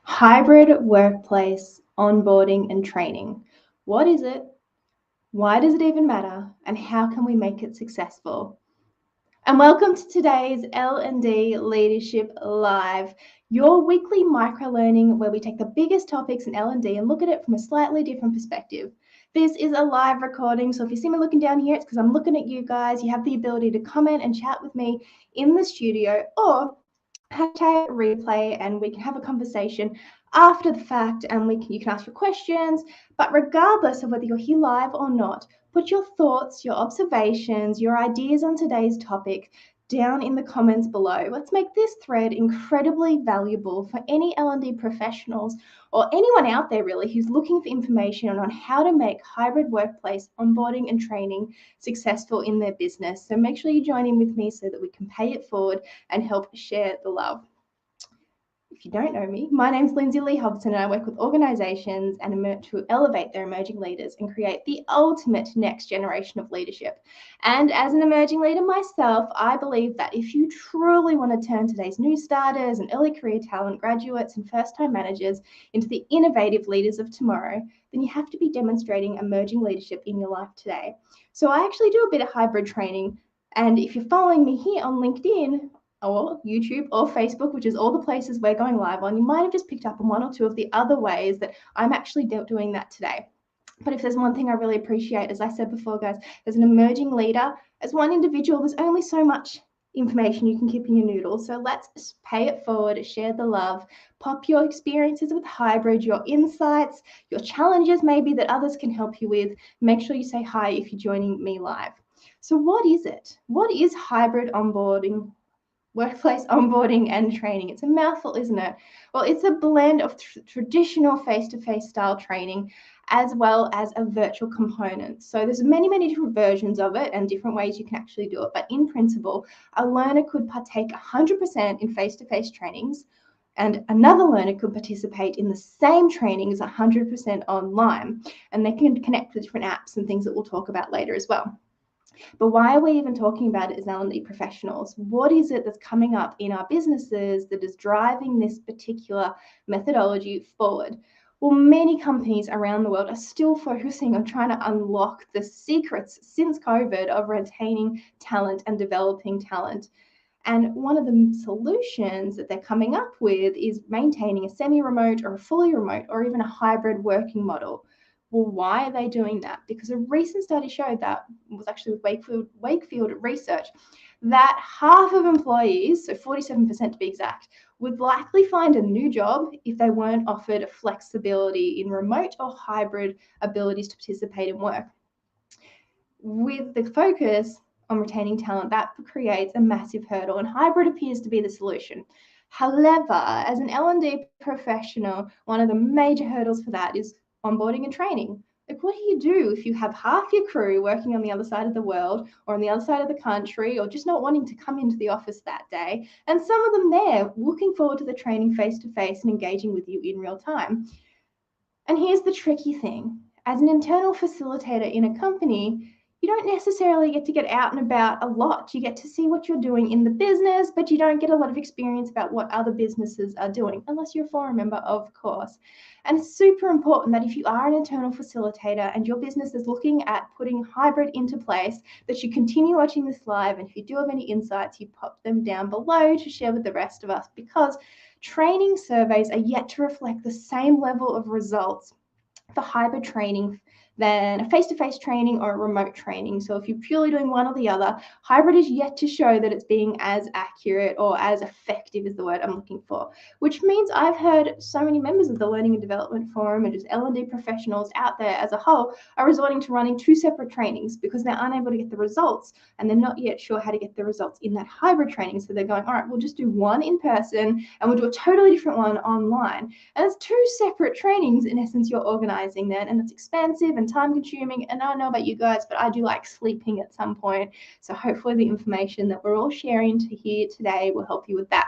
Hybrid workplace onboarding and training. What is it? Why does it even matter? And how can we make it successful? And welcome to today's L&D Leadership Live, your weekly micro-learning where we take the biggest topics in L&D and look at it from a slightly different perspective. This is a live recording, so if you see me looking down here, it's because I'm looking at you guys. You have the ability to comment and chat with me in the studio, or hashtag replay and we can have a conversation after the fact, and you can ask your questions. But regardless of whether you're here live or not, put your thoughts, your observations, your ideas on today's topic down in the comments below. Let's make this thread incredibly valuable for any L&D professionals or anyone out there really who's looking for information on how to make hybrid workplace onboarding and training successful in their business. So make sure you join in with me so that we can pay it forward and help share the love. If you don't know me, my name's Lindsay Lee Hobson, and I work with organisations to elevate their emerging leaders and create the ultimate next generation of leadership. And as an emerging leader myself, I believe that if you truly want to turn today's new starters and early career talent, graduates and first-time managers into the innovative leaders of tomorrow, then you have to be demonstrating emerging leadership in your life today. So I actually do a bit of hybrid training. And if you're following me here on LinkedIn, or YouTube or Facebook, which is all the places we're going live on, you might have just picked up on one or two of the other ways that I'm actually doing that today. But if there's one thing I really appreciate, as I said before, guys, as an emerging leader, as one individual, there's only so much information you can keep in your noodle. So let's pay it forward, share the love, pop your experiences with hybrid, your insights, your challenges maybe that others can help you with. Make sure you say hi if you're joining me live. So what is it? What is hybrid onboarding? Workplace onboarding and training. It's a mouthful, isn't it? Well, it's a blend of traditional face-to-face style training as well as a virtual component. So there's many different versions of it and different ways you can actually do it. But in principle, a learner could partake 100% in face-to-face trainings, and another learner could participate in the same trainings 100% online. And they can connect with different apps and things that we'll talk about later as well. But why are we even talking about it as L&D professionals? What is it that's coming up in our businesses that is driving this particular methodology forward? Well, many companies around the world are still focusing on trying to unlock the secrets since COVID of retaining talent and developing talent. And one of the solutions that they're coming up with is maintaining a semi-remote or a fully remote or even a hybrid working model. Well, why are they doing that? Because a recent study showed that, it was actually with Wakefield Research, that half of employees, so 47% to be exact, would likely find a new job if they weren't offered flexibility in remote or hybrid abilities to participate in work. With the focus on retaining talent, that creates a massive hurdle, and hybrid appears to be the solution. However, as an L&D professional, one of the major hurdles for that is onboarding and training. Like, what do you do if you have half your crew working on the other side of the world or on the other side of the country, or just not wanting to come into the office that day, and some of them there looking forward to the training face-to-face and engaging with you in real time? And here's the tricky thing. As an internal facilitator in a company, you don't necessarily get to get out and about a lot. You get to see what you're doing in the business, but you don't get a lot of experience about what other businesses are doing, unless you're a forum member, of course. And it's super important that if you are an internal facilitator and your business is looking at putting hybrid into place, that you continue watching this live. And if you do have any insights, you pop them down below to share with the rest of us, because training surveys are yet to reflect the same level of results for hybrid training than a face-to-face training or a remote training. So if you're purely doing one or the other, hybrid is yet to show that it's being as accurate or as effective is the word I'm looking for, which means I've heard so many members of the Learning and Development Forum and just L&D professionals out there as a whole are resorting to running two separate trainings because they're unable to get the results and they're not yet sure how to get the results in that hybrid training. So they're going, all right, we'll just do one in person and we'll do a totally different one online. And it's two separate trainings in essence you're organizing then, and it's expensive and time consuming. And I don't know about you guys, but I do like sleeping at some point. So hopefully the information that we're all sharing to here today will help you with that.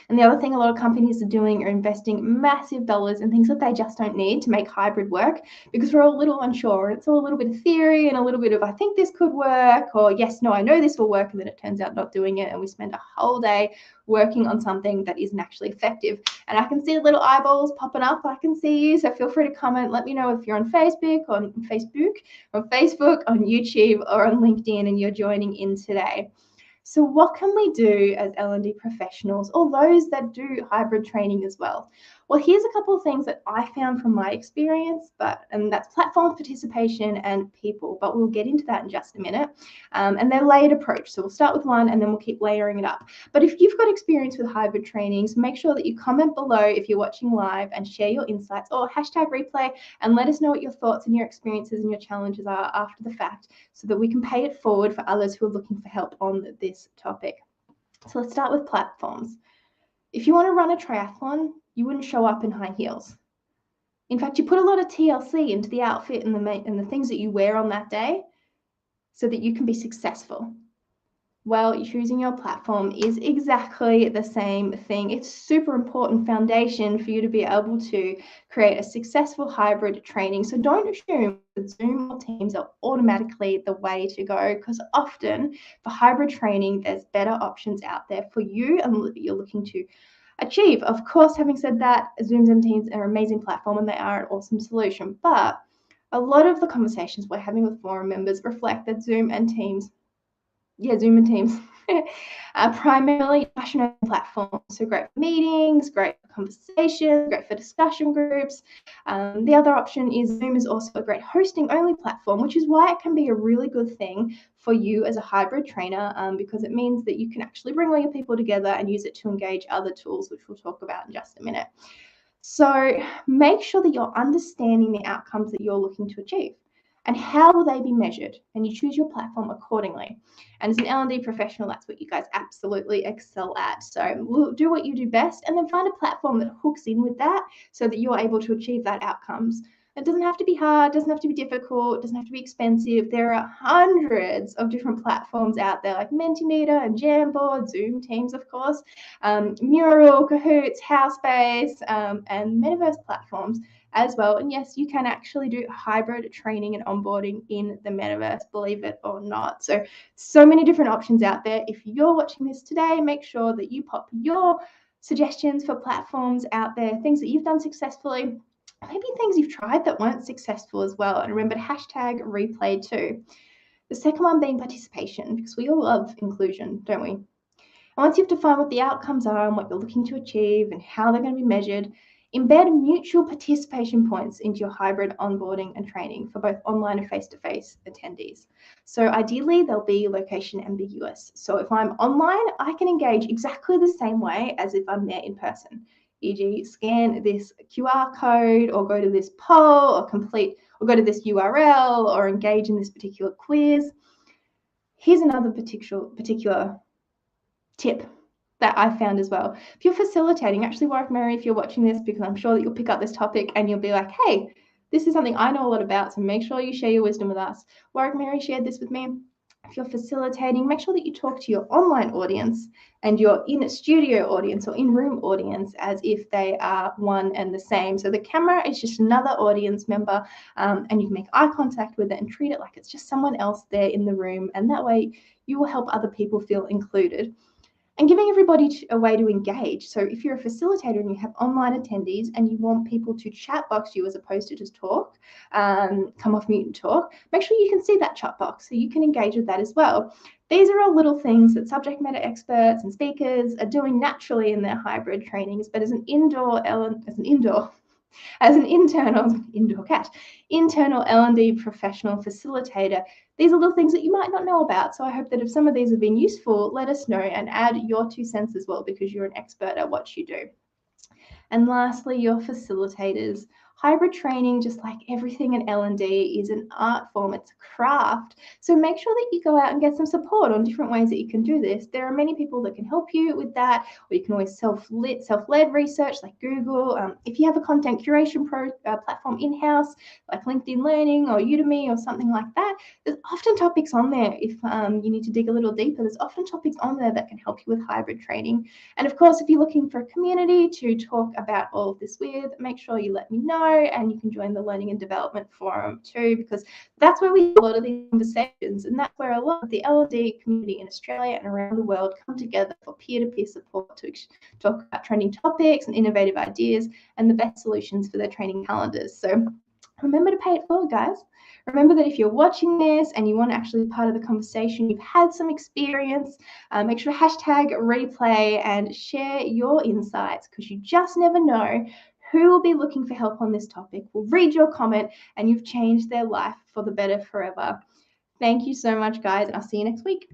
And the other thing a lot of companies are doing are investing massive dollars in things that they just don't need to make hybrid work, because we're all a little unsure. It's all a little bit of theory and a little bit of, I think this could work, or yes, no, I know this will work, and then it turns out not doing it. And we spend a whole day working on something that isn't actually effective. And I can see little eyeballs popping up. I can see you. So feel free to comment. Let me know if you're on Facebook, on YouTube, or on LinkedIn, and you're joining in today. So what can we do as L&D professionals, or those that do hybrid training as well? Well, here's a couple of things that I found from my experience, and that's platform participation and people, but we'll get into that in just a minute. And they're layered approach. So we'll start with one and then we'll keep layering it up. But if you've got experience with hybrid trainings, make sure that you comment below if you're watching live and share your insights, or hashtag replay, and let us know what your thoughts and your experiences and your challenges are after the fact, so that we can pay it forward for others who are looking for help on this topic. So let's start with platforms. If you want to run a triathlon, you wouldn't show up in high heels. In fact, you put a lot of TLC into the outfit and the things that you wear on that day so that you can be successful. Well, choosing your platform is exactly the same thing. It's super important foundation for you to be able to create a successful hybrid training. So don't assume that Zoom or Teams are automatically the way to go, because often for hybrid training, there's better options out there for you and what you're looking to achieve. Of course, having said that, Zooms and Teams are an amazing platform and they are an awesome solution. But a lot of the conversations we're having with forum members reflect that Zoom and Teams are primarily passionate platforms. So great for meetings, great for conversations, great for discussion groups. The other option is Zoom is also a great hosting only platform, which is why it can be a really good thing for you as a hybrid trainer, because it means that you can actually bring all your people together and use it to engage other tools, which we'll talk about in just a minute. So make sure that you're understanding the outcomes that you're looking to achieve and how will they be measured, and you choose your platform accordingly. And as an L&D professional, that's what you guys absolutely excel at. So do what you do best and then find a platform that hooks in with that so that you're able to achieve that outcomes. It doesn't have to be hard, doesn't have to be difficult, doesn't have to be expensive. There are hundreds of different platforms out there like Mentimeter and Jamboard, Zoom, Teams, of course, Mural, Kahoots, Housepace, and Metaverse platforms as well. And yes, you can actually do hybrid training and onboarding in the metaverse, believe it or not. So many different options out there. If you're watching this today, make sure that you pop your suggestions for platforms out there, things that you've done successfully, maybe things you've tried that weren't successful as well. And remember, hashtag replay too. The second one being participation, because we all love inclusion, don't we? And once you've defined what the outcomes are and what you're looking to achieve and how they're going to be measured, embed mutual participation points into your hybrid onboarding and training for both online and face-to-face attendees. So ideally, they'll be location ambiguous. So if I'm online, I can engage exactly the same way as if I'm there in person, e.g. scan this QR code or go to this poll or go to this URL or engage in this particular quiz. Here's another particular tip that I found as well. If you're facilitating, actually, Warwick Mary, if you're watching this, because I'm sure that you'll pick up this topic and you'll be like, hey, this is something I know a lot about, so make sure you share your wisdom with us. Warwick Mary shared this with me. If you're facilitating, make sure that you talk to your online audience and your in-studio audience or in-room audience as if they are one and the same. So the camera is just another audience member, and you can make eye contact with it and treat it like it's just someone else there in the room. And that way you will help other people feel included. And giving everybody a way to engage. So if you're a facilitator and you have online attendees and you want people to chat box you as opposed to just talk, come off mute and talk, make sure you can see that chat box so you can engage with that as well. These are all little things that subject matter experts and speakers are doing naturally in their hybrid trainings, but as an internal L&D professional facilitator, these are little things that you might not know about. So I hope that if some of these have been useful, let us know and add your 2 cents as well, because you're an expert at what you do. And lastly, your facilitators. hybrid training, just like everything in L&D, is an art form, it's a craft. So make sure that you go out and get some support on different ways that you can do this. There are many people that can help you with that, or you can always self-led research like Google. If you have a content curation platform in-house, like LinkedIn Learning or Udemy or something like that, there's often topics on there. If you need to dig a little deeper, there's often topics on there that can help you with hybrid training. And of course, if you're looking for a community to talk about all of this with, make sure you let me know, and you can join the Learning and Development Forum too, because that's where we have a lot of these conversations, and that's where a lot of the L&D community in Australia and around the world come together for peer-to-peer support to talk about trending topics and innovative ideas and the best solutions for their training calendars. So remember to pay it forward, guys. Remember that if you're watching this and you want to actually be part of the conversation, you've had some experience, make sure to hashtag replay and share your insights, because you just never know who will be looking for help on this topic, will read your comment, and you've changed their life for the better forever. Thank you so much, guys, and I'll see you next week.